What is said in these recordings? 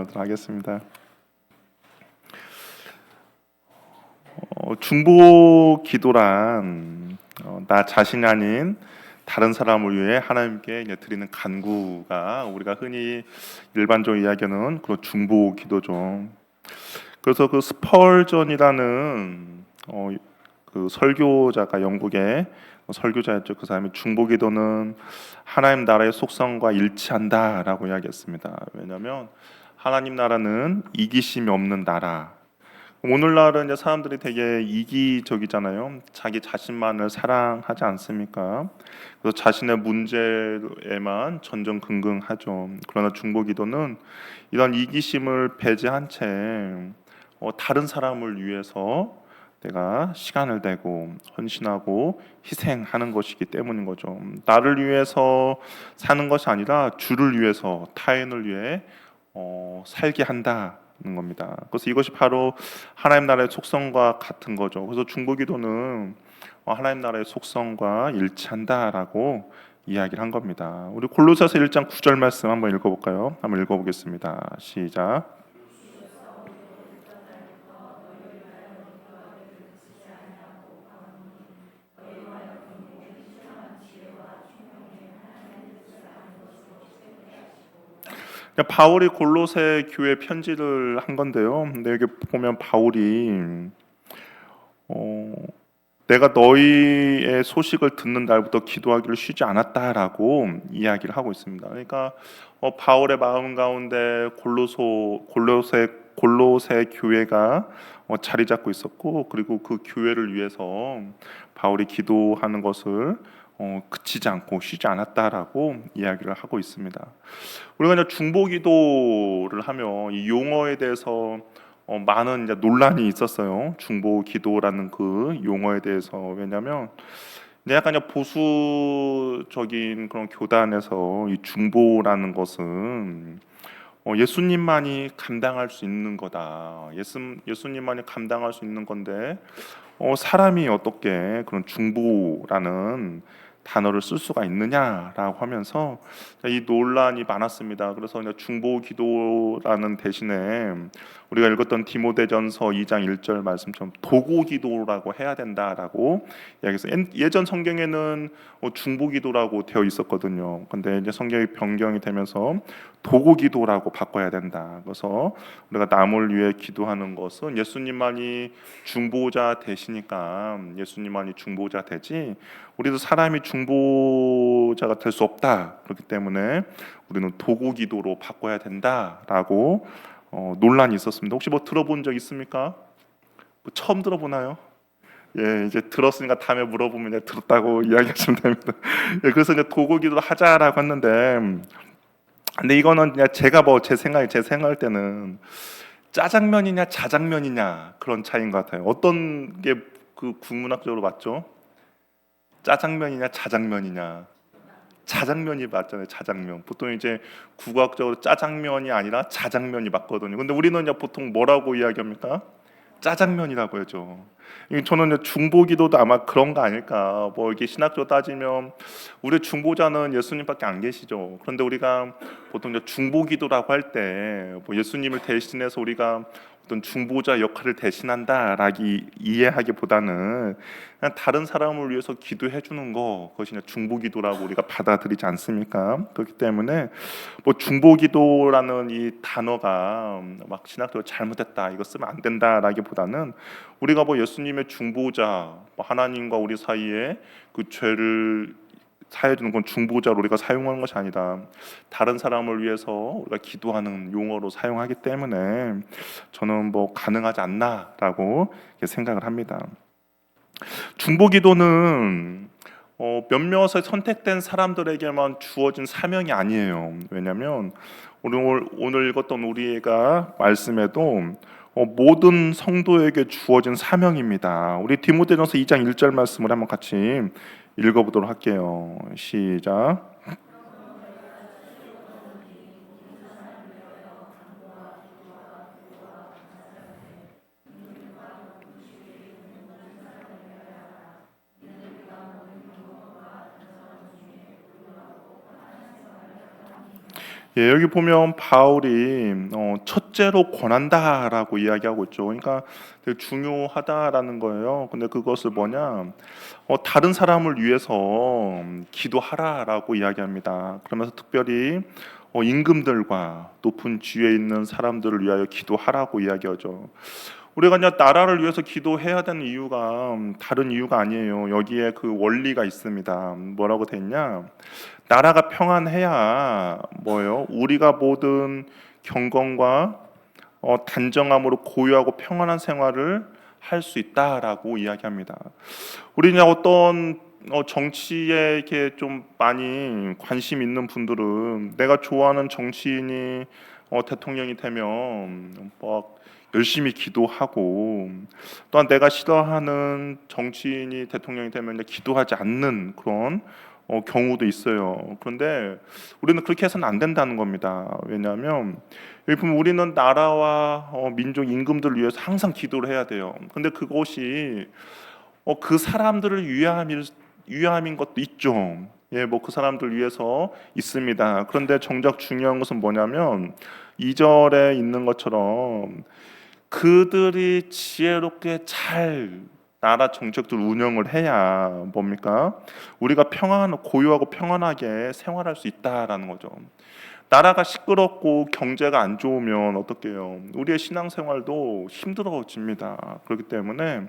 하겠습니다. 중보 기도란 나 자신이 아닌 다른 사람을 위해 하나님께 드리는 간구가 우리가 흔히 일반적으로 이야기하는 그런 중보 기도죠. 그래서 그 스펄전이라는 그 설교자가 영국의 설교자였죠. 그 사람이 중보 기도는 하나님 나라의 속성과 일치한다라고 이야기했습니다. 왜냐하면 하나님 나라는 이기심이 없는 나라. 오늘날은 이제 사람들이 되게 이기적이잖아요. 자기 자신만을 사랑하지 않습니까? 그래서 자신의 문제에만 전전긍긍하죠. 그러나 중보기도는 이런 이기심을 배제한 채 다른 사람을 위해서 내가 시간을 내고 헌신하고 희생하는 것이기 때문인 거죠. 나를 위해서 사는 것이 아니라 주를 위해서 타인을 위해 살게 한다는 겁니다. 그래서 이것이 바로 하나님 나라의 속성과 같은 거죠. 그래서 중보기도는 하나님 나라의 속성과 일치한다라고 이야기를 한 겁니다. 우리 골로새서 1장 9절 말씀 한번 읽어볼까요? 한번 읽어보겠습니다. 시작. 바울이 골로새 교회 편지를 한 건데요. 근데 여기 보면 바울이 어, 내가 너희의 소식을 듣는 날부터 기도하기를 쉬지 않았다라고 이야기를 하고 있습니다. 그러니까 바울의 마음 가운데 골로새 교회가 자리 잡고 있었고, 그리고 그 교회를 위해서 바울이 기도하는 것을 그치지 않고 쉬지 않았다라고 이야기를 하고 있습니다. 우리가 이제 중보기도를 하면 이 용어에 대해서 많은 이제 논란이 있었어요. 중보기도라는 그 용어에 대해서. 왜냐하면 이제 약간 이제 보수적인 그런 교단에서 이 중보라는 것은 예수님만이 감당할 수 있는 거다. 예수님만이 감당할 수 있는 건데 사람이 어떻게 그런 중보라는 단어를 쓸 수가 있느냐라고 하면서 이 논란이 많았습니다. 그래서 중보 기도라는 대신에 우리가 읽었던 디모데전서 2장 1절 말씀처럼 도고 기도라고 해야 된다라고 이야기해서 예전 성경에는 중보 기도라고 되어 있었거든요. 근데 이제 성경이 변경이 되면서 도고 기도라고 바꿔야 된다. 그래서 우리가 남을 위해 기도하는 것은 예수님만이 중보자 되시니까 예수님만이 중보자 되지 우리도 사람이 중보자가 될 수 없다. 그렇기 때문에 우리는 도구 기도로 바꿔야 된다라고 논란이 있었습니다. 혹시 뭐 들어본 적 있습니까? 뭐 처음 들어보나요? 예, 이제 들었으니까 다음에 물어보면 이제 들었다고 이야기하시면 됩니다. 예, 그래서 이제 도구 기도를 하자라고 했는데, 근데 이거는 그냥 제가 뭐 제 생각할 때는 짜장면이냐 자장면이냐 그런 차이인 것 같아요. 어떤 게 그 국문학적으로 맞죠? 짜장면이냐 자장면이냐. 자장면이 맞잖아요. 자장면. 보통 이제 국어학적으로 짜장면이 아니라 자장면이 맞거든요. 근데 우리는 이제 보통 뭐라고 이야기합니까? 짜장면이라고 하죠. 저는 이제 중보기도도 아마 그런 거 아닐까. 뭐 이게 신학적으로 따지면 우리 중보자는 예수님밖에 안 계시죠. 그런데 우리가 보통 이제 중보기도라고 할 때 뭐 예수님을 대신해서 우리가 어떤 중보자 역할을 대신한다라고 이해하기보다는 그냥 다른 사람을 위해서 기도해 주는 거, 그것이 중보기도라고 우리가 받아들이지 않습니까? 그렇기 때문에 뭐 중보기도라는 이 단어가 막 신학적으로 잘못됐다, 이거 쓰면 안 된다라기보다는 우리가 뭐 예수님의 중보자, 뭐 하나님과 우리 사이에 그 죄를 사해주는 건 중보자로 우리가 사용하는 것이 아니라 다른 사람을 위해서 우리가 기도하는 용어로 사용하기 때문에 저는 뭐 가능하지 않나라고 생각을 합니다. 중보기도는 몇몇의 선택된 사람들에게만 주어진 사명이 아니에요. 왜냐하면 오늘 읽었던 우리가 말씀에도 모든 성도에게 주어진 사명입니다. 우리 디모데전서 2장 1절 말씀을 한번 같이 읽어보도록 할게요. 시작. 예, 여기 보면 바울이 첫째로 권한다라고 이야기하고 있죠. 그러니까 되게 중요하다라는 거예요. 근데 그것을 뭐냐? 다른 사람을 위해서 기도하라라고 이야기합니다. 그러면서 특별히 임금들과 높은 지위에 있는 사람들을 위하여 기도하라고 이야기하죠. 우리가 이제 나라를 위해서 기도해야 되는 이유가 다른 이유가 아니에요. 여기에 그 원리가 있습니다. 뭐라고 돼 있냐? 나라가 평안해야 뭐예요? 우리가 모든 경건과 단정함으로 고유하고 평안한 생활을 할 수 있다라고 이야기합니다. 우리는 어떤 정치에 이렇게 좀 많이 관심 있는 분들은 내가 좋아하는 정치인이 대통령이 되면 뭐 열심히 기도하고, 또한 내가 싫어하는 정치인이 대통령이 되면 기도하지 않는 그런 경우도 있어요. 그런데 우리는 그렇게 해서는 안 된다는 겁니다. 왜냐하면 여기 보면 우리는 나라와 민족 임금들을 위해서 항상 기도를 해야 돼요. 근데 그것이 그 사람들을 위함인 것도 있죠. 예, 뭐 그 사람들 위해서 있습니다. 그런데 정작 중요한 것은 뭐냐면 2절에 있는 것처럼 그들이 지혜롭게 잘 나라 정책들 운영을 해야 뭡니까? 우리가 고요하고 평안하게 생활할 수 있다라는 거죠. 나라가 시끄럽고 경제가 안 좋으면 어떡해요? 우리의 신앙생활도 힘들어집니다. 그렇기 때문에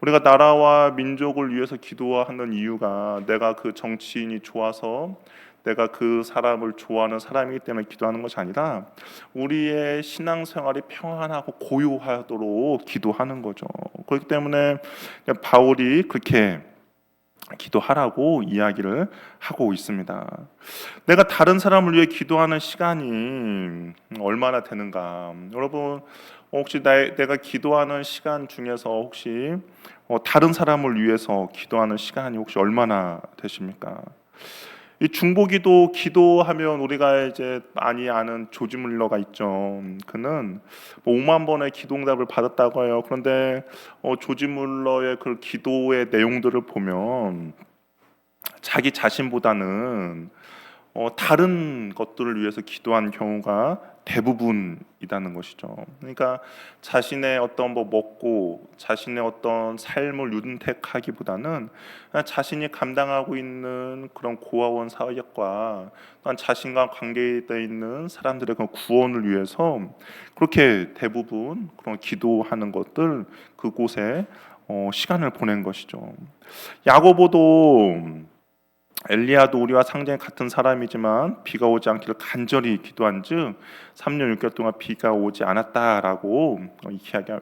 우리가 나라와 민족을 위해서 기도하는 이유가 내가 그 정치인이 좋아서 내가 그 사람을 좋아하는 사람이기 때문에 기도하는 것이 아니라 우리의 신앙생활이 평안하고 고요하도록 기도하는 거죠. 그렇기 때문에 바울이 그렇게 기도하라고 이야기를 하고 있습니다. 내가 다른 사람을 위해 기도하는 시간이 얼마나 되는가? 여러분, 혹시 내가 기도하는 시간 중에서 혹시 다른 사람을 위해서 기도하는 시간이 혹시 얼마나 되십니까? 이 중보기도 기도하면 우리가 이제 많이 아는 조지 물러가 있죠. 그는 뭐 5만 번의 기도응답을 받았다고 해요. 그런데 조지 물러의 그 기도의 내용들을 보면 자기 자신보다는 다른 것들을 위해서 기도한 경우가 대부분이라는 것이죠. 그러니까 자신의 어떤 뭐 먹고 자신의 어떤 삶을 윤택하기보다는 그냥 자신이 감당하고 있는 그런 고아원 사역과 또한 자신과 관계되어 있는 사람들의 그 구원을 위해서 그렇게 대부분 그런 기도하는 것들 그곳에 시간을 보낸 것이죠. 야고보도 엘리야도 우리와 상전이 같은 사람이지만 비가 오지 않기를 간절히 기도한즉 3년 6개월 동안 비가 오지 않았다라고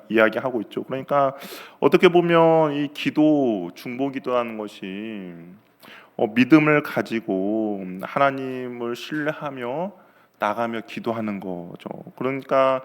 이야기하고 있죠. 그러니까 어떻게 보면 이 기도, 중보기도라는 것이 믿음을 가지고 하나님을 신뢰하며 나가며 기도하는 거죠. 그러니까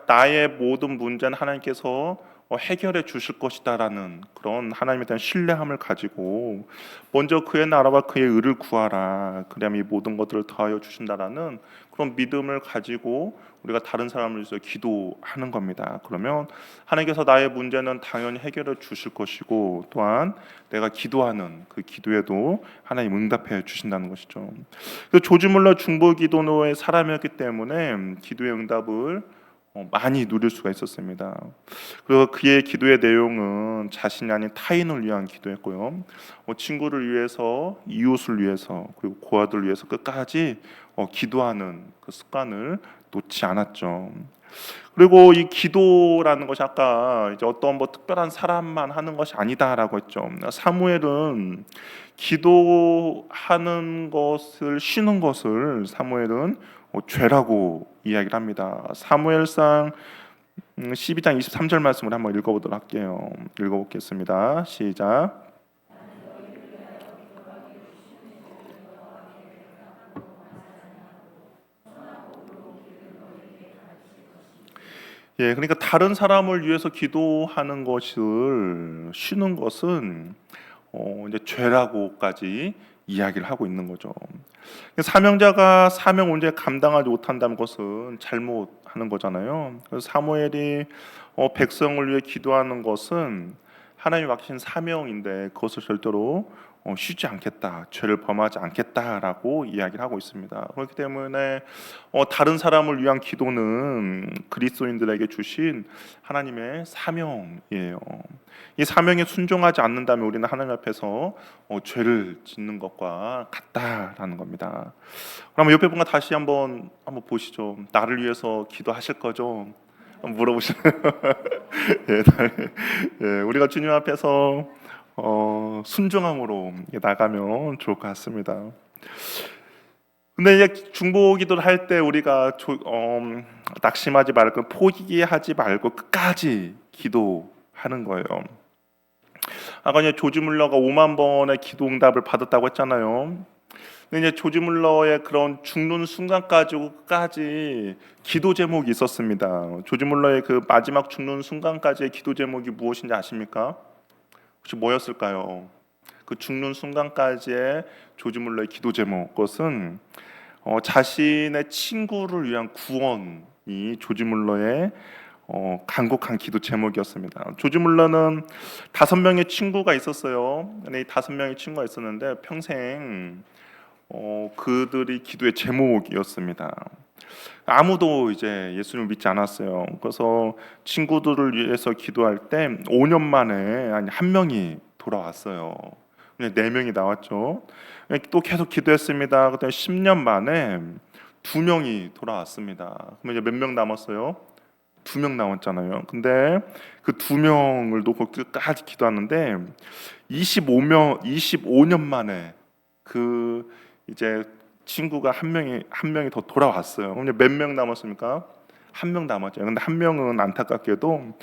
나의 모든 문제는 하나님께서 해결해 주실 것이다라는 그런 하나님에 대한 신뢰함을 가지고 먼저 그의 나라와 그의 의를 구하라. 그러면 이 모든 것들을 더하여 주신다라는 그런 믿음을 가지고 우리가 다른 사람을 위해서 기도하는 겁니다. 그러면 하나님께서 나의 문제는 당연히 해결해 주실 것이고 또한 내가 기도하는 그 기도에도 하나님 응답해 주신다는 것이죠. 조지 물러 중보기도노의 사람이었기 때문에 기도의 응답을 많이 누릴 수가 있었습니다. 그리고 그의 기도의 내용은 자신이 아닌 타인을 위한 기도였고요. 친구를 위해서, 이웃을 위해서, 그리고 고아들을 위해서 끝까지 기도하는 그 습관을 놓지 않았죠. 그리고 이 기도라는 것이 아까 이제 어떤 뭐 특별한 사람만 하는 것이 아니다라고 했죠. 사무엘은 기도하는 것을 쉬는 것을 사무엘은 죄라고 이야기를 합니다. 사무엘상 12장 23절 말씀을 한번 읽어보도록 할게요. 읽어보겠습니다. 시작. 예, 그러니까 다른 사람을 위해서 기도하는 것을 쉬는 것은 이제 죄라고까지 이야기를 하고 있는 거죠. 사명자가 사명 온전히 감당하지 못한다는 것은 잘못하는 거잖아요. 그래서 사무엘이 백성을 위해 기도하는 것은 하나님이 맡기신 사명인데 그것을 절대로 쉬지 않겠다, 죄를 범하지 않겠다라고 이야기를 하고 있습니다. 그렇기 때문에 다른 사람을 위한 기도는 그리스도인들에게 주신 하나님의 사명이에요. 이 사명에 순종하지 않는다면 우리는 하나님 앞에서 죄를 짓는 것과 같다라는 겁니다. 그럼 옆에 분과 다시 한번 보시죠. 나를 위해서 기도하실 거죠? 물어보시는. 예, 예, 우리가 주님 앞에서 순종함으로 나가면 좋을 것 같습니다. 근데 이제 중보기도를 할 때 우리가 낙심하지 말고 포기하지 말고 끝까지 기도하는 거예요. 아까 이제 조지 물러가 5만 번의 기도 응답을 받았다고 했잖아요. 근데 이제 조지 물러의 그런 죽는 순간까지 기도 제목이 있었습니다. 조지 물러의 그 마지막 죽는 순간까지의 기도 제목이 무엇인지 아십니까? 혹시 뭐였을까요? 그 죽는 순간까지의 조지 물러의 기도 제목, 그것은 자신의 친구를 위한 구원이 조지 물러의 간곡한 기도 제목이었습니다. 조지 물러는 5명의 친구가 있었어요. 근데 이 5명의 친구가 있었는데 평생 그들이 기도의 제목이었습니다. 아무도 이제 예수님을 믿지 않았어요. 그래서 친구들을 위해서 기도할 때 5년 만에 한 명이 돌아왔어요. 4명이 나왔죠. 또 계속 기도했습니다. 그때 10년 만에 2명이 돌아왔습니다. 그럼 이제 몇 명 남았어요? 2명 남았잖아요. 근데 그 2명을 놓고 끝까지 기도하는데 25년 만에 그 이제 친구가 한 명이 더 돌아왔어요. 그럼 몇 명 남았습니까? 1명 남았죠. 근데 1명은 안타깝게도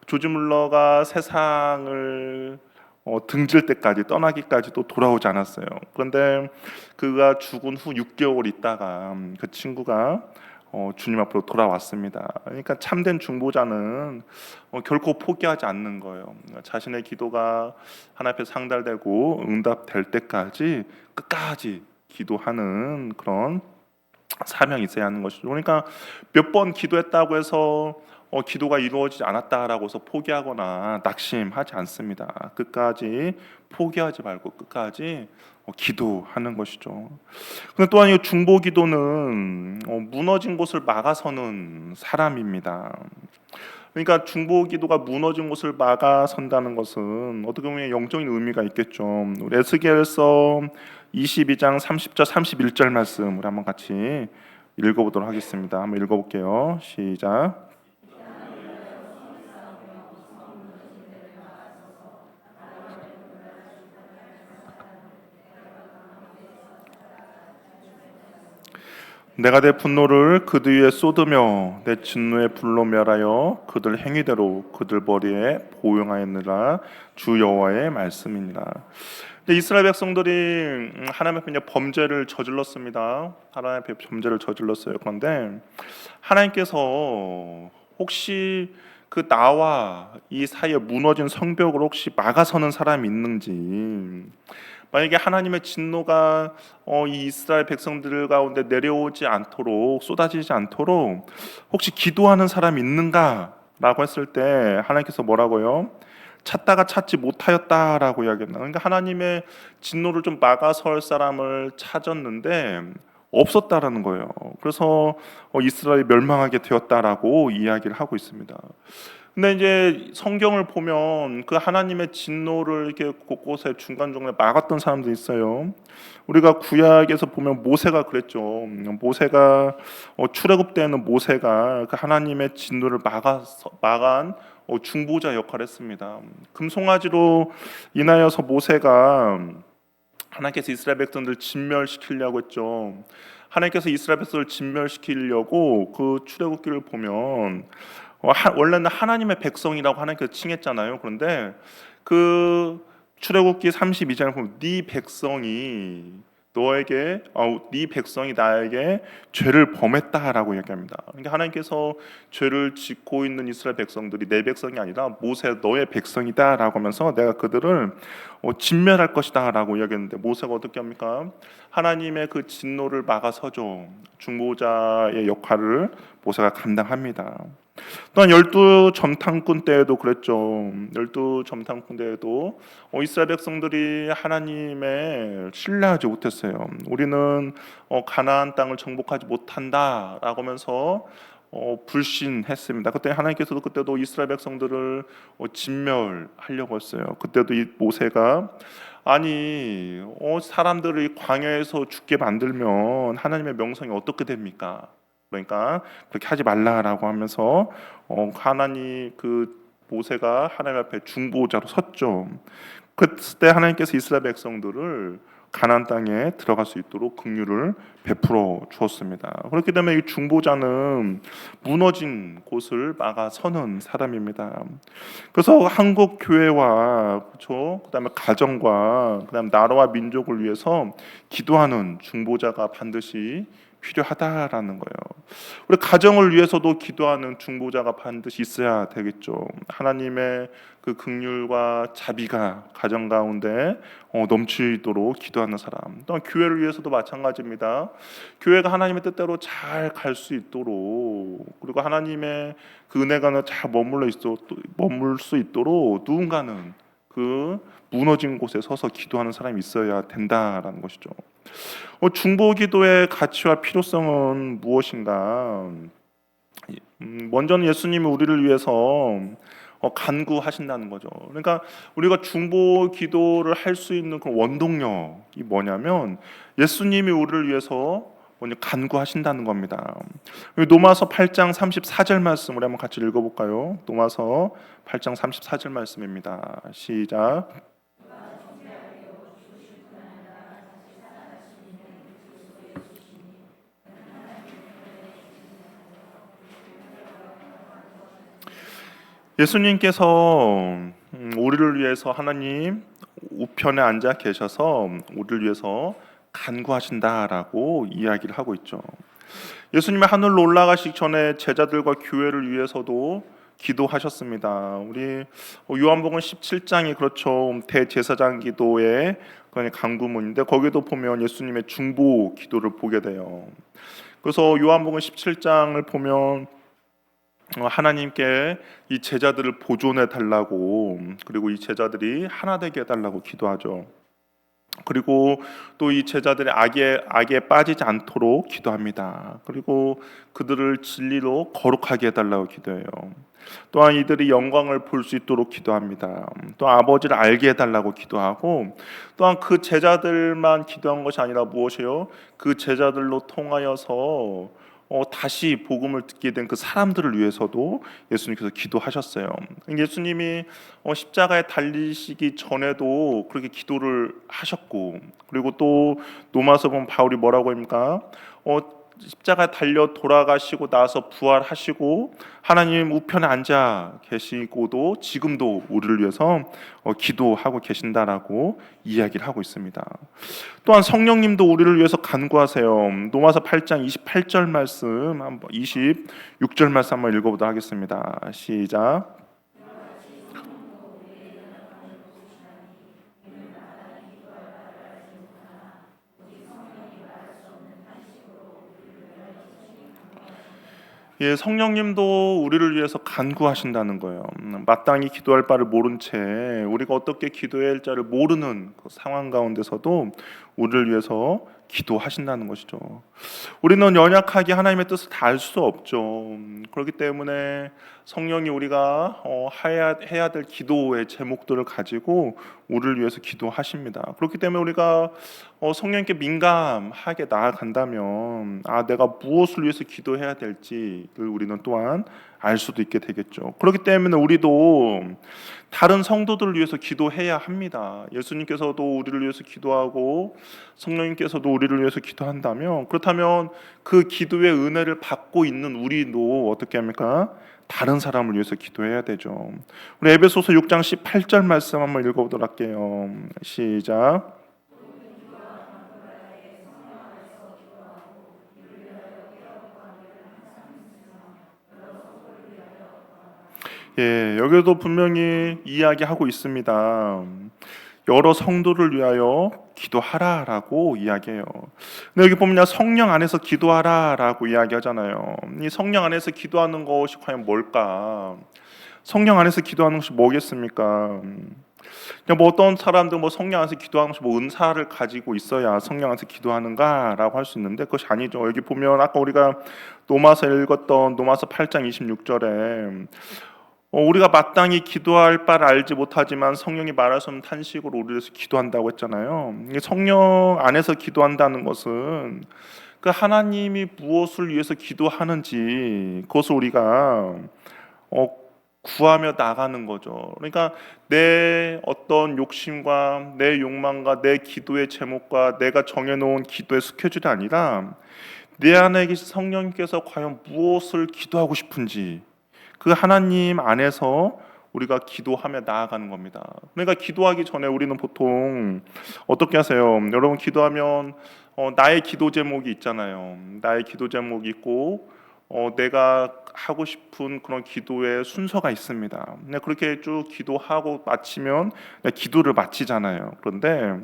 조지 물러가 세상을 등질 때까지, 떠나기까지 또 돌아오지 않았어요. 그런데 그가 죽은 후 6개월 있다가 그 친구가 주님 앞으로 돌아왔습니다. 그러니까 참된 중보자는 결코 포기하지 않는 거예요. 자신의 기도가 하나님 앞에 상달되고 응답될 때까지 끝까지 기도하는 그런 사명이 있어야 하는 것이죠. 그러니까 몇 번 기도했다고 해서 기도가 이루어지지 않았다라고 해서 포기하거나 낙심하지 않습니다. 끝까지 포기하지 말고 끝까지 기도하는 것이죠. 근데 또한 이 중보 기도는 무너진 곳을 막아서는 사람입니다. 그러니까 중보 기도가 무너진 곳을 막아선다는 것은 어떻게 보면 영적인 의미가 있겠죠. 우리 에스겔서 22장 30절 31절 말씀 우리 한번 같이 읽어보도록 하겠습니다. 한번 읽어볼게요. 시작. 내가 내 분노를 그들 위에 쏟으며 내 진노의 불로 멸하여 그들 행위대로 그들 머리에 보응하였느라 주 여호와의 말씀이니라. 이스라엘 백성들이 하나님 앞에 범죄를 저질렀습니다. 하나님 앞에 범죄를 저질렀어요. 그런데 하나님께서 혹시 그 나와 이 사이에 무너진 성벽을 혹시 막아서는 사람이 있는지, 만약에 하나님의 진노가 이 이스라엘 백성들 가운데 내려오지 않도록, 쏟아지지 않도록 혹시 기도하는 사람이 있는가라고 했을 때 하나님께서 뭐라고요? 찾다가 찾지 못하였다라고 이야기합니다. 그러니까 하나님의 진노를 좀 막아설 사람을 찾았는데 없었다라는 거예요. 그래서 이스라엘이 멸망하게 되었다라고 이야기를 하고 있습니다. 근데 이제 성경을 보면 그 하나님의 진노를 이렇게 곳곳에 중간중간에 막았던 사람들이 있어요. 우리가 구약에서 보면 모세가 그랬죠. 모세가 출애굽 때는 모세가 그 하나님의 진노를 막은 중보자 역할을 했습니다. 금송아지로 인하여서 모세가 하나님께서 이스라엘 백성들을 진멸시키려고 했죠. 하나님께서 이스라엘 백성을 진멸시키려고 그 출애굽기를 보면 원래는 하나님의 백성이라고 하나님께서 칭했잖아요. 그런데 그 출애굽기 32장을 보면 네 백성이 너에게 네 백성이 나에게 죄를 범했다라고 얘기합니다. 그러니까 하나님께서 죄를 짓고 있는 이스라엘 백성들이 내 백성이 아니라 모세 너의 백성이다라고 하면서 내가 그들을 진멸할 것이다라고 이야기했는데 모세가 어떻게 합니까? 하나님의 그 진노를 막아서죠. 중보자의 역할을 모세가 감당합니다. 또한 열두 점탕꾼 때에도 그랬죠. 열두 점탕꾼 때에도 이스라엘 백성들이 하나님의 신뢰하지 못했어요. 우리는 가나안 땅을 정복하지 못한다라고 하면서 불신했습니다. 그때 하나님께서도 그때도 이스라엘 백성들을 진멸하려고 했어요. 그때도 이 모세가 아니 사람들을 광야에서 죽게 만들면 하나님의 명성이 어떻게 됩니까? 그러니까 그렇게 하지 말라라고 하면서 하나님 모세가 하나님 앞에 중보자로 섰죠. 그때 하나님께서 이스라엘 백성들을 가나안 땅에 들어갈 수 있도록 긍휼을 베풀어 주었습니다. 그렇기 때문에 이 중보자는 무너진 곳을 막아서는 사람입니다. 그래서 한국 교회와 그렇죠, 그다음에 가정과 그다음 나라와 민족을 위해서 기도하는 중보자가 반드시 필요하다라는 거예요. 우리 가정을 위해서도 기도하는 중보자가 반드시 있어야 되겠죠. 하나님의 그 긍휼과 자비가 가정 가운데 넘치도록 기도하는 사람. 또한 교회를 위해서도 마찬가지입니다. 교회가 하나님의 뜻대로 잘 갈 수 있도록, 그리고 하나님의 그 은혜가 잘 머물 수 있도록 누군가는 그 무너진 곳에 서서 기도하는 사람이 있어야 된다라는 것이죠. 중보 기도의 가치와 필요성은 무엇인가? 먼저는 예수님이 우리를 위해서 간구하신다는 거죠. 그러니까 우리가 중보 기도를 할 수 있는 그 원동력이 뭐냐면 예수님이 우리를 위해서 먼저 간구하신다는 겁니다. 노마서 8장 34절 말씀 우리 한번 같이 읽어볼까요? 노마서 8장 34절 말씀입니다. 시작. 예수님께서 우리를 위해서 하나님 우편에 앉아 계셔서 우리를 위해서 간구하신다라고 이야기를 하고 있죠. 예수님이 하늘로 올라가시기 전에 제자들과 교회를 위해서도 기도하셨습니다. 우리 요한복음 17장이 그렇죠. 대제사장 기도의 간구문인데 거기도 보면 예수님의 중보 기도를 보게 돼요. 그래서 요한복음 17장을 보면 하나님께 이 제자들을 보존해 달라고, 그리고 이 제자들이 하나 되게 해달라고 기도하죠. 그리고 또 이 제자들이 악에 빠지지 않도록 기도합니다. 그리고 그들을 진리로 거룩하게 해달라고 기도해요. 또한 이들이 영광을 볼 수 있도록 기도합니다. 또 아버지를 알게 해달라고 기도하고, 또한 그 제자들만 기도한 것이 아니라 무엇이요? 그 제자들로 통하여서 다시 복음을 듣게 된 그 사람들을 위해서도 예수님께서 기도하셨어요. 예수님이 십자가에 달리시기 전에도 그렇게 기도를 하셨고, 그리고 또 로마서 보면 바울이 뭐라고 합니까? 십자가에 달려 돌아가시고 나서 부활하시고 하나님 우편에 앉아 계시고도 지금도 우리를 위해서 기도하고 계신다라고 이야기를 하고 있습니다. 또한 성령님도 우리를 위해서 간구하세요. 로마서 8장 28절 말씀, 26절 말씀 한번 읽어보도록 하겠습니다. 시작. 예, 성령님도 우리를 위해서 간구하신다는 거예요. 마땅히 기도할 바를 모른 채 우리가 어떻게 기도해야 할 자를 모르는 그 상황 가운데서도 우리를 위해서 기도하신다는 것이죠. 우리는 연약하게 하나님의 뜻을 다 알 수 없죠. 그렇기 때문에 성령이 우리가 해야 될 기도의 제목들을 가지고 우리를 위해서 기도하십니다. 그렇기 때문에 우리가 성령님께 민감하게 나아간다면 내가 무엇을 위해서 기도해야 될지를 우리는 또한 알 수도 있게 되겠죠. 그렇기 때문에 우리도 다른 성도들을 위해서 기도해야 합니다. 예수님께서도 우리를 위해서 기도하고 성령님께서도 우리를 위해서 기도한다면, 그렇다면 그 기도의 은혜를 받고 있는 우리도 어떻게 합니까? 다른 사람을 위해서 기도해야 되죠. 우리 에베소서 6장 18절 말씀 한번 읽어보도록 할게요. 시작. 예, 여기도 분명히 이야기하고 있습니다. 여러 성도를 위하여 기도하라라고 이야기해요. 근데 여기 보면 성령 안에서 기도하라라고 이야기하잖아요. 이 성령 안에서 기도하는 것이 과연 뭘까? 성령 안에서 기도하는 것이 뭐겠습니까? 그냥 뭐 어떤 사람들 뭐 성령 안에서 기도하는 것이 뭐 은사를 가지고 있어야 성령 안에서 기도하는가라고 할 수 있는데 그것이 아니죠. 여기 보면 아까 우리가 로마서 읽었던 로마서 8장 26절에 우리가 마땅히 기도할 바를 알지 못하지만 성령이 말하시는 탄식으로 우리를 위해서 기도한다고 했잖아요. 성령 안에서 기도한다는 것은 그 하나님이 무엇을 위해서 기도하는지 그것을 우리가 구하며 나가는 거죠. 그러니까 내 어떤 욕심과 내 욕망과 내 기도의 제목과 내가 정해놓은 기도의 스케줄이 아니라 내 안에 계신 성령님께서 과연 무엇을 기도하고 싶은지 그 하나님 안에서 우리가 기도하며 나아가는 겁니다. 그러니까 기도하기 전에 우리는 보통 어떻게 하세요? 여러분 기도하면 나의 기도 제목이 있잖아요. 나의 기도 제목이 있고 내가 하고 싶은 그런 기도의 순서가 있습니다. 그렇게 쭉 기도하고 마치면 기도를 마치잖아요. 그런데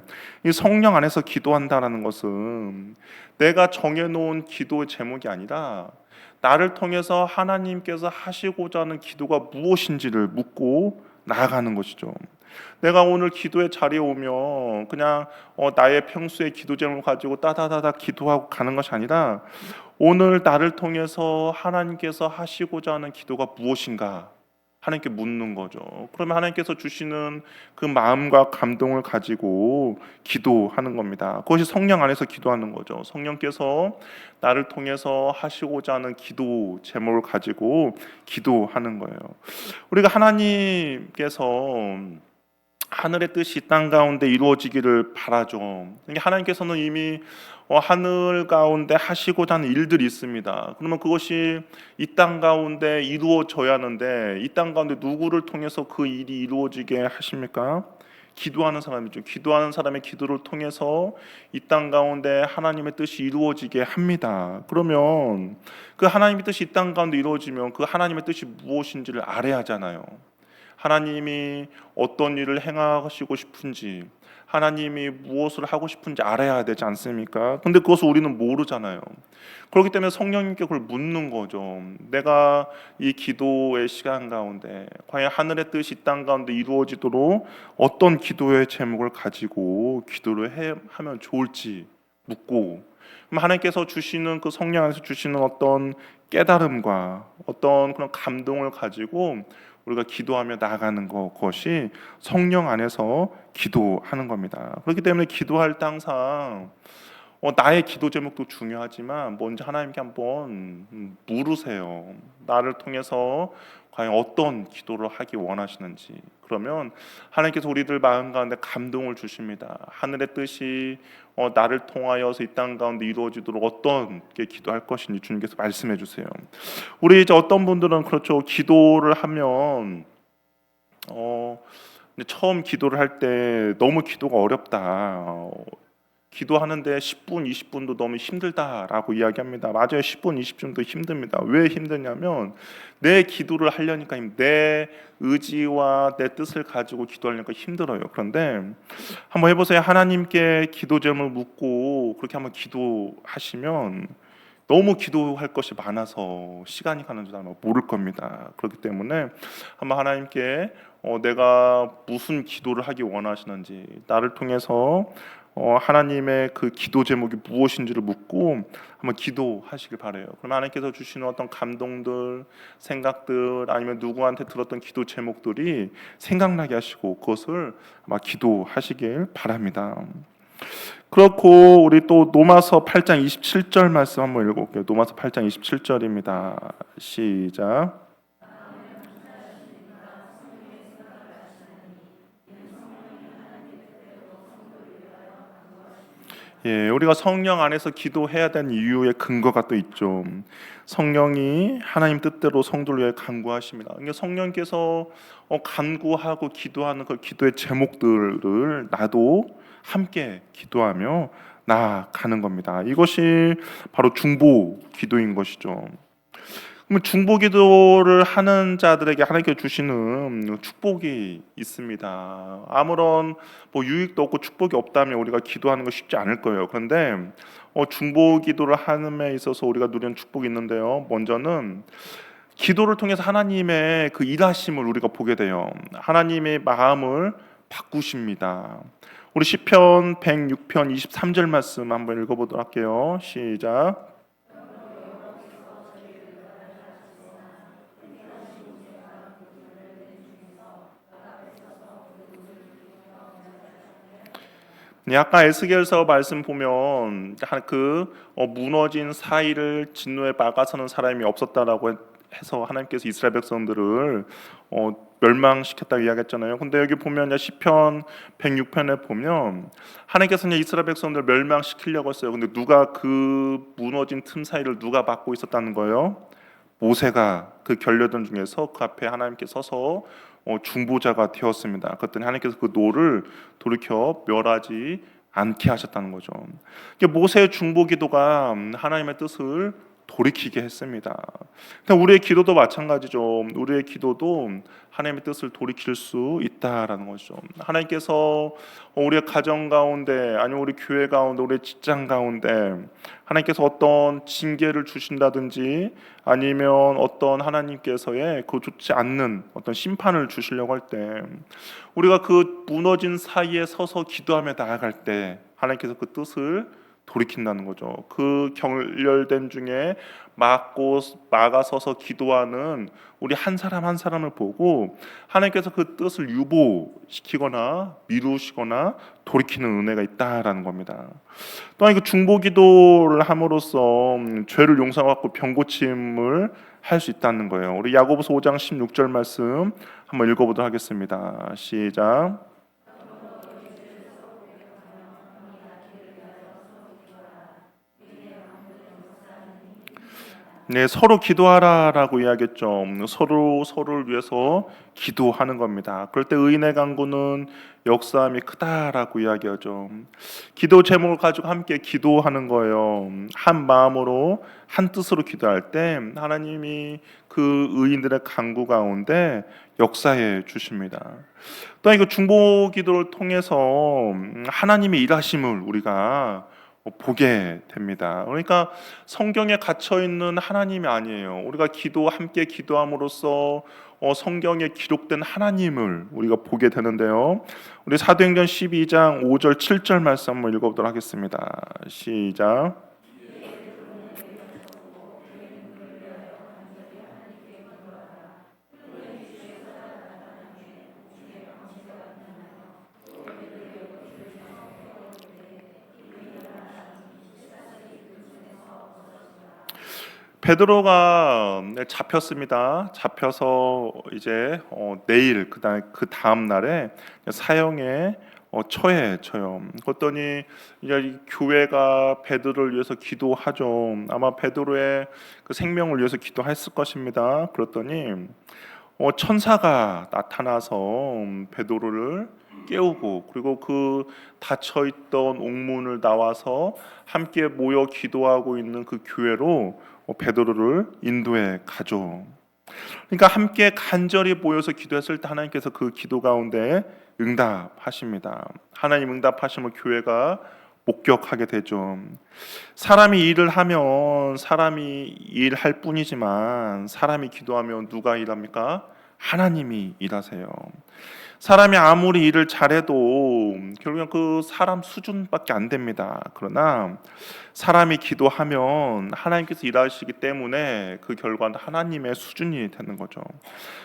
이 성령 안에서 기도한다라는 것은 내가 정해놓은 기도의 제목이 아니라 나를 통해서 하나님께서 하시고자 하는 기도가 무엇인지를 묻고 나아가는 것이죠. 내가 오늘 기도의 자리에 오면 그냥 나의 평소의 기도 제목을 가지고 따다다다 기도하고 가는 것이 아니라 오늘 나를 통해서 하나님께서 하시고자 하는 기도가 무엇인가 하나님께 묻는 거죠. 그러면 하나님께서 주시는 그 마음과 감동을 가지고 기도하는 겁니다. 그것이 성령 안에서 기도하는 거죠. 성령께서 나를 통해서 하시고자 하는 기도 제목을 가지고 기도하는 거예요. 우리가 하나님께서 하늘의 뜻이 땅 가운데 이루어지기를 바라죠. 하나님께서는 이미 하늘 가운데 하시고자 하는 일들이 있습니다. 그러면 그것이 이 땅 가운데 이루어져야 하는데 이 땅 가운데 누구를 통해서 그 일이 이루어지게 하십니까? 기도하는 사람이죠. 기도하는 사람의 기도를 통해서 이 땅 가운데 하나님의 뜻이 이루어지게 합니다. 그러면 그 하나님의 뜻이 이 땅 가운데 이루어지면 그 하나님의 뜻이 무엇인지를 알아야 하잖아요. 하나님이 어떤 일을 행하시고 싶은지 하나님이 무엇을 하고 싶은지 알아야 되지 않습니까? 근데 그것을 우리는 모르잖아요. 그렇기 때문에 성령님께 그걸 묻는 거죠. 내가 이 기도의 시간 가운데 과연 하늘의 뜻이 땅 가운데 이루어지도록 어떤 기도의 제목을 가지고 기도를 하면 좋을지 묻고 그럼 하나님께서 주시는 그 성령 안에서 주시는 어떤 깨달음과 어떤 그런 감동을 가지고 우리가 기도하며 나아가는 것이 성령 안에서 기도하는 겁니다. 그렇기 때문에 기도할 때 항상 나의 기도 제목도 중요하지만 먼저 하나님께 한번 물으세요. 나를 통해서 과연 어떤 기도를 하기 원하시는지. 그러면 하나님께서 우리들 마음 가운데 감동을 주십니다. 하늘의 뜻이 나를 통하여서 이 땅 가운데 이루어지도록 어떤 게 기도할 것인지 주님께서 말씀해 주세요. 우리 이제 어떤 분들은 그렇죠. 기도를 하면 처음 기도를 할 때 너무 기도가 어렵다. 기도하는데 10분, 20분도 너무 힘들다라고 이야기합니다. 맞아요. 10분, 20분도 힘듭니다. 왜 힘드냐면 내 기도를 하려니까 내 의지와 내 뜻을 가지고 기도하려니까 힘들어요. 그런데 한번 해보세요. 하나님께 기도 제목을 묻고 그렇게 한번 기도하시면 너무 기도할 것이 많아서 시간이 가는 줄 아마 모를 겁니다. 그렇기 때문에 한번 하나님께 내가 무슨 기도를 하기 원하시는지 나를 통해서 하나님의 그 기도 제목이 무엇인지를 묻고 한번 기도하시길 바라요. 그럼 하나님께서 주시는 어떤 감동들, 생각들 아니면 누구한테 들었던 기도 제목들이 생각나게 하시고 그것을 아마 기도하시길 바랍니다. 그렇고 우리 또 로마서 8장 27절 말씀 한번 읽어볼게요. 로마서 8장 27절입니다. 시작. 우리가 성령 안에서 기도해야 되는 이유의 근거가 또 있죠. 성령이 하나님 뜻대로 성도를 위해 간구하십니다. 그러니까 성령께서 간구하고 기도하는 그 기도의 제목들을 나도 함께 기도하며 나아가는 겁니다. 이것이 바로 중보 기도인 것이죠. 중보기도를 하는 자들에게 하나님께 주시는 축복이 있습니다. 아무런 유익도 없고 축복이 없다면 우리가 기도하는 거 쉽지 않을 거예요. 그런데 중보기도를 하는 데 있어서 우리가 누리는 축복이 있는데요. 먼저는 기도를 통해서 하나님의 그 일하심을 우리가 보게 돼요. 하나님의 마음을 바꾸십니다. 우리 시편 106편 23절 말씀 한번 읽어보도록 할게요. 시작. 아까 에스겔서 말씀 보면 무너진 사이를 진노에 막아서는 사람이 없었다라고 해서 하나님께서 이스라엘 백성들을 멸망시켰다고 이야기했잖아요. 근데 여기 보면 시편 106편에 보면 하나님께서 이스라엘 백성들을 멸망시키려고 했어요. 근데 누가 그 무너진 틈 사이를 누가 막고 있었다는 거예요? 모세가 그 결례던 중에서 그 앞에 하나님께 서서 중보자가 되었습니다. 그랬더니 하나님께서 그 노를 돌이켜 멸하지 않게 하셨다는 거죠. 모세의 중보기도가 하나님의 뜻을 돌이키게 했습니다. 우리의 기도도 마찬가지죠. 우리의 기도도 하나님의 뜻을 돌이킬 수 있다라는 거죠. 하나님께서 우리의 가정 가운데, 아니면 우리 교회 가운데, 우리 직장 가운데 하나님께서 어떤 징계를 주신다든지, 아니면 어떤 하나님께서의 그 좋지 않는 어떤 심판을 주시려고 할 때, 우리가 그 무너진 사이에 서서 기도하며 나아갈 때 하나님께서 그 뜻을 돌이킨다는 거죠. 그 결렬된 중에 막아서서 기도하는 우리 한 사람 한 사람을 보고 하나님께서 그 뜻을 유보시키거나 미루시거나 돌이키는 은혜가 있다라는 겁니다. 또한 그 중보기도를 함으로써 죄를 용서받고 병고침을 할 수 있다는 거예요. 우리 야고보서 5장 16절 말씀 한번 읽어보도록 하겠습니다. 시작. 네, 서로 기도하라라고 이야기했죠. 서로를 위해서 기도하는 겁니다. 그럴 때 의인의 간구는 역사함이 크다라고 이야기하죠. 기도 제목을 가지고 함께 기도하는 거예요. 한 마음으로 한 뜻으로 기도할 때 하나님이 그 의인들의 간구 가운데 역사해 주십니다. 또한 이거 중보 기도를 통해서 하나님의 일하심을 우리가 보게 됩니다. 그러니까 성경에 갇혀 있는 하나님이 아니에요. 우리가 함께 기도함으로써 성경에 기록된 하나님을 우리가 보게 되는데요. 우리 사도행전 12장 5절 7절 말씀 한번 읽어보도록 하겠습니다. 시작. 베드로가 잡혔습니다. 잡혀서 이제 내일 그 다음 날에 사형에 처해져요. 그랬더니 이제 교회가 베드로를 위해서 기도하죠. 아마 베드로의 그 생명을 위해서 기도했을 것입니다. 그랬더니 천사가 나타나서 베드로를 깨우고, 그리고 그 닫혀있던 옥문을 나와서 함께 모여 기도하고 있는 그 교회로 베드로를 인도해 가죠. 그러니까 함께 간절히 모여서 기도했을 때 하나님께서 그 기도 가운데 응답하십니다. 하나님 응답하시면 교회가 목격하게 되죠. 사람이 일을 하면 사람이 일할 뿐이지만 사람이 기도하면 누가 일합니까? 하나님이 일하세요. 사람이 아무리 일을 잘해도 결국엔 그 사람 수준밖에 안 됩니다. 그러나 사람이 기도하면 하나님께서 일하시기 때문에 그 결과는 하나님의 수준이 되는 거죠.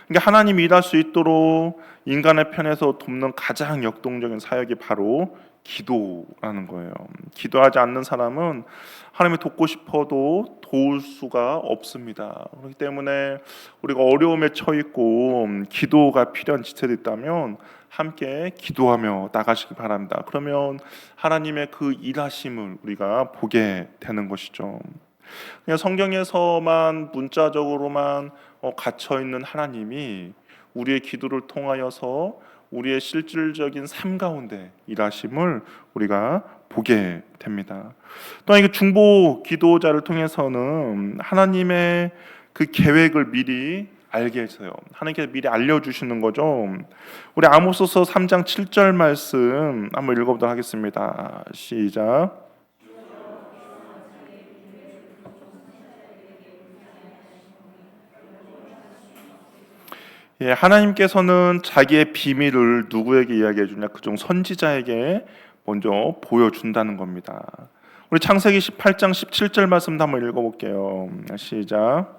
그러니까 하나님이 일할 수 있도록 인간의 편에서 돕는 가장 역동적인 사역이 바로 기도라는 거예요. 기도하지 않는 사람은 하나님이 돕고 싶어도 도울 수가 없습니다. 그렇기 때문에 우리가 어려움에 처해 있고 기도가 필요한 지체도 있다면 함께 기도하며 나가시기 바랍니다. 그러면 하나님의 그 일하심을 우리가 보게 되는 것이죠. 그냥 성경에서만 문자적으로만 갇혀 있는 하나님이 우리의 기도를 통하여서 우리의 실질적인 삶 가운데 일하심을 우리가 보게 됩니다. 또한 이 중보 기도자를 통해서는 하나님의 그 계획을 미리 알게 해서요. 하나님께서 미리 알려주시는 거죠. 우리 아모스서 3장 7절 말씀 한번 읽어보도록 하겠습니다. 시작. 예, 하나님께서는 자기의 비밀을 누구에게 이야기해 주냐? 그중 선지자에게 먼저 보여준다는 겁니다. 우리 창세기 18장 17절 말씀도 한번 읽어볼게요. 시작.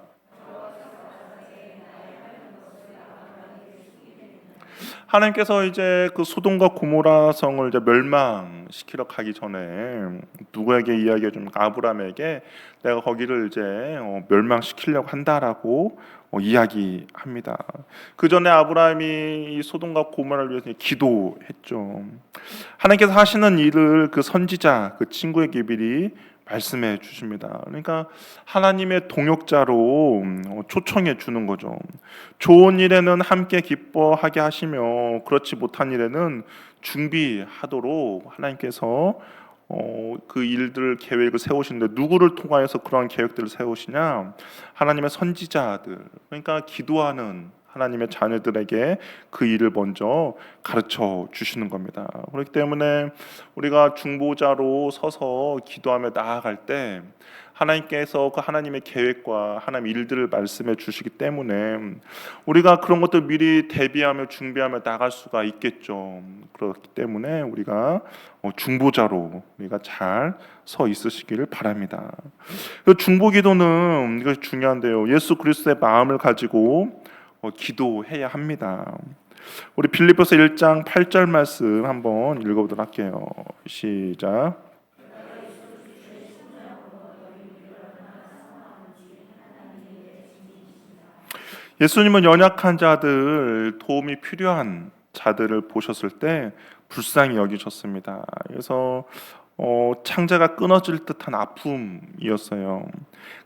하나님께서 이제 그 소돔과 고모라 성을 이제 멸망시키러 가기 전에 누구에게 이야기해 줍니까? 아브라함에게 내가 거기를 이제 멸망시키려고 한다라고 이야기합니다. 그 전에 아브라함이 이 소돔과 고모라를 위해서 기도했죠. 하나님께서 하시는 일을 그 선지자, 그 친구에게 미리 말씀해 주십니다. 그러니까 하나님의 동역자로 초청해 주는 거죠. 좋은 일에는 함께 기뻐하게 하시며 그렇지 못한 일에는 준비하도록 하나님께서 그 일들 계획을 세우시는데 누구를 통하여서 그러한 계획들을 세우시냐? 하나님의 선지자들, 그러니까 기도하는 하나님의 자녀들에게 그 일을 먼저 가르쳐 주시는 겁니다. 그렇기 때문에 우리가 중보자로 서서 기도하며 나아갈 때 하나님께서 그 하나님의 계획과 하나님 일들을 말씀해 주시기 때문에 우리가 그런 것들 미리 대비하며 준비하며 나갈 수가 있겠죠. 그렇기 때문에 우리가 중보자로 우리가 잘 서 있으시기를 바랍니다. 중보 기도는 이것이 중요한데요. 예수 그리스도의 마음을 가지고 기도해야 합니다. 우리 빌립보서 1장 8절 말씀 한번 읽어보도록 할게요. 시작. 예수님은 연약한 자들, 도움이 필요한 자들을 보셨을 때 불쌍히 여기셨습니다. 그래서 창자가 끊어질 듯한 아픔이었어요.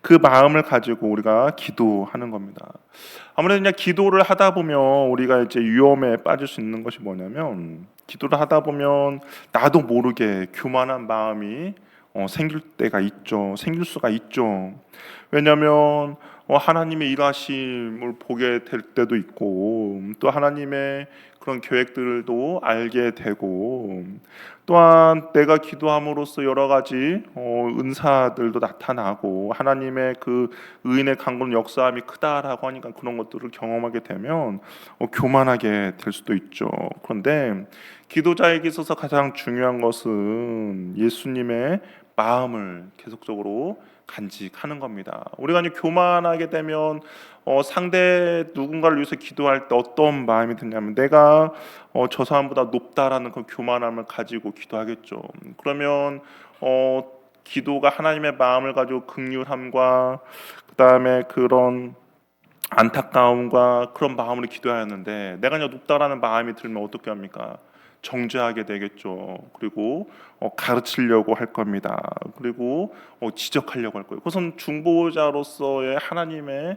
그 마음을 가지고 우리가 기도하는 겁니다. 아무래도 그냥 기도를 하다 보면 우리가 이제 위험에 빠질 수 있는 것이 뭐냐면 기도를 하다 보면 나도 모르게 교만한 마음이 생길 때가 있죠. 생길 수가 있죠. 왜냐하면 하나님의 일하심을 보게 될 때도 있고 또 하나님의 그런 계획들도 알게 되고 또한 내가 기도함으로써 여러 가지 은사들도 나타나고 하나님의 그 의인의 강건 역사함이 크다라고 하니까 그런 것들을 경험하게 되면 교만하게 될 수도 있죠. 그런데 기도자에게 있어서 가장 중요한 것은 예수님의 마음을 계속적으로 간직하는 겁니다. 우리가 이제 교만하게 되면 상대 누군가를 위해서 기도할 때 어떤 마음이 드냐면 내가 저 사람보다 높다라는 그 교만함을 가지고 기도하겠죠. 그러면 기도가 하나님의 마음을 가지고 긍휼함과 그다음에 그런 안타까움과 그런 마음으로 기도해야 하는데 내가 그냥 높다라는 마음이 들면 어떻게 합니까? 정죄하게 되겠죠. 그리고 가르치려고 할 겁니다. 그리고 지적하려고 할 거예요. 그것은 중보자로서의 하나님의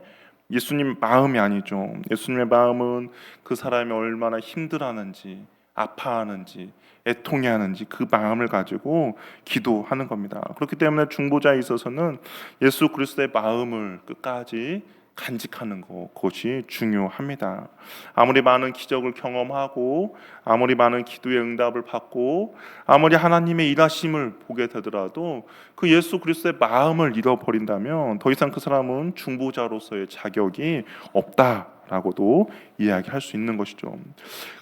예수님 마음이 아니죠. 예수님의 마음은 그 사람이 얼마나 힘들어하는지, 아파하는지, 애통해하는지 그 마음을 가지고 기도하는 겁니다. 그렇기 때문에 중보자에 있어서는 예수 그리스도의 마음을 끝까지 간직하는 것, 그것이 중요합니다. 아무리 많은 기적을 경험하고 아무리 많은 기도의 응답을 받고 아무리 하나님의 일하심을 보게 되더라도 그 예수 그리스도의 마음을 잃어버린다면 더 이상 그 사람은 중보자로서의 자격이 없다라고도 이야기할 수 있는 것이죠.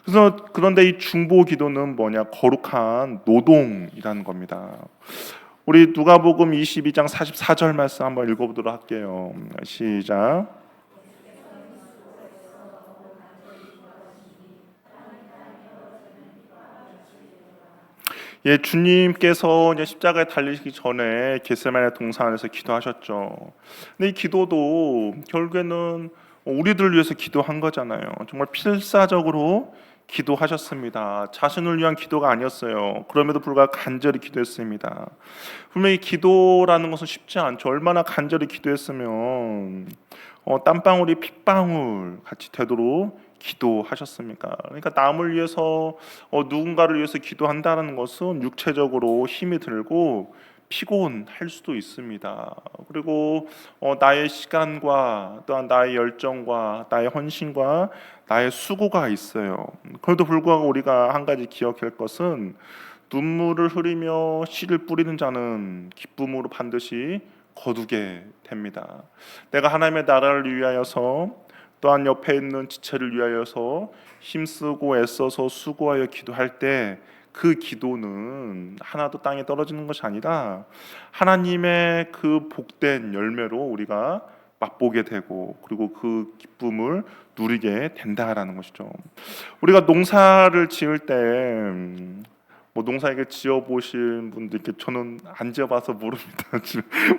그래서 그런데 이 중보 기도는 뭐냐? 거룩한 노동이라는 겁니다. 우리 누가복음 22장 44절 말씀 한번 읽어보도록 할게요. 시작. 예, 주님께서 이제 십자가에 달리시기 전에 겟세마네 동산에서 기도하셨죠. 근데 이 기도도 결국에는 우리들을 위해서 기도한 거잖아요. 정말 필사적으로 기도하셨습니다. 자신을 위한 기도가 아니었어요. 그럼에도 불구하고 간절히 기도했습니다. 분명히 기도라는 것은 쉽지 않죠. 얼마나 간절히 기도했으면 땀방울이 핏방울 같이 되도록 기도하셨습니까? 그러니까 남을 위해서 누군가를 위해서 기도한다는 것은 육체적으로 힘이 들고 피곤할 수도 있습니다. 그리고 나의 시간과 또한 나의 열정과 나의 헌신과 나의 수고가 있어요. 그래도 불구하고 우리가 한 가지 기억할 것은 눈물을 흘리며 씨를 뿌리는 자는 기쁨으로 반드시 거두게 됩니다. 내가 하나님의 나라를 위하여서 또한 옆에 있는 지체를 위하여서 힘쓰고 애써서 수고하여 기도할 때 그 기도는 하나도 땅에 떨어지는 것이 아니라 하나님의 그 복된 열매로 우리가 맛보게 되고 그리고 그 기쁨을 누리게 된다라는 것이죠. 우리가 농사를 지을 때 농사에게 지어 보신 분들께 저는 안 지어봐서 모릅니다.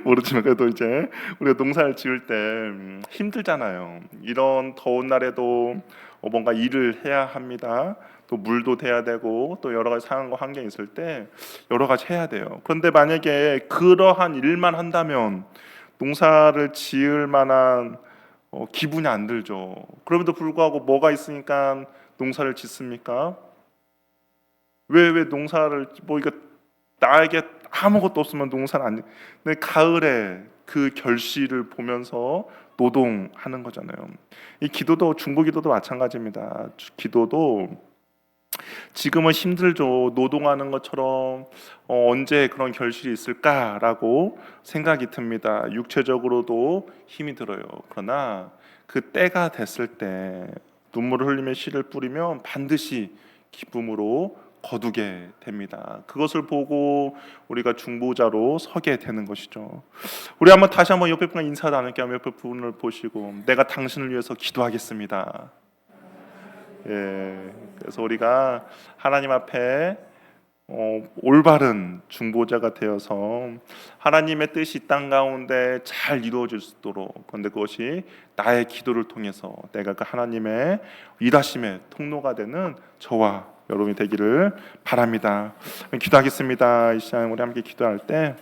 모르지만 그래도 이제 우리가 농사를 지을 때 힘들잖아요. 이런 더운 날에도 뭔가 일을 해야 합니다. 또 물도 대야 되고 또 여러 가지 상황과 환경이 있을 때 여러 가지 해야 돼요. 그런데 만약에 그러한 일만 한다면 농사를 지을 만한 기분이 안 들죠. 그럼에도 불구하고 뭐가 있으니까 농사를 짓습니까? 왜 농사를 이거 나에게 아무것도 없으면 농사를 안. 근데 가을에 그 결실을 보면서 노동하는 거잖아요. 이 기도도 중보 기도도 마찬가지입니다. 기도도 지금은 힘들죠. 노동하는 것처럼 언제 그런 결실이 있을까라고 생각이 듭니다. 육체적으로도 힘이 들어요. 그러나 그 때가 됐을 때 눈물을 흘리며 씨를 뿌리면 반드시 기쁨으로 거두게 됩니다. 그것을 보고 우리가 중보자로 서게 되는 것이죠. 우리 다시 한번 옆에 분과 인사 나눌게 하면 옆에 분을 보시고 내가 당신을 위해서 기도하겠습니다. 예, 그래서 우리가 하나님 앞에 올바른 중보자가 되어서 하나님의 뜻이 이 땅 가운데 잘 이루어질 수 있도록, 그런데 그것이 나의 기도를 통해서 내가 그 하나님의 일하심의 통로가 되는 저와 여러분이 되기를 바랍니다. 기도하겠습니다. 이 시간 우리 함께 기도할 때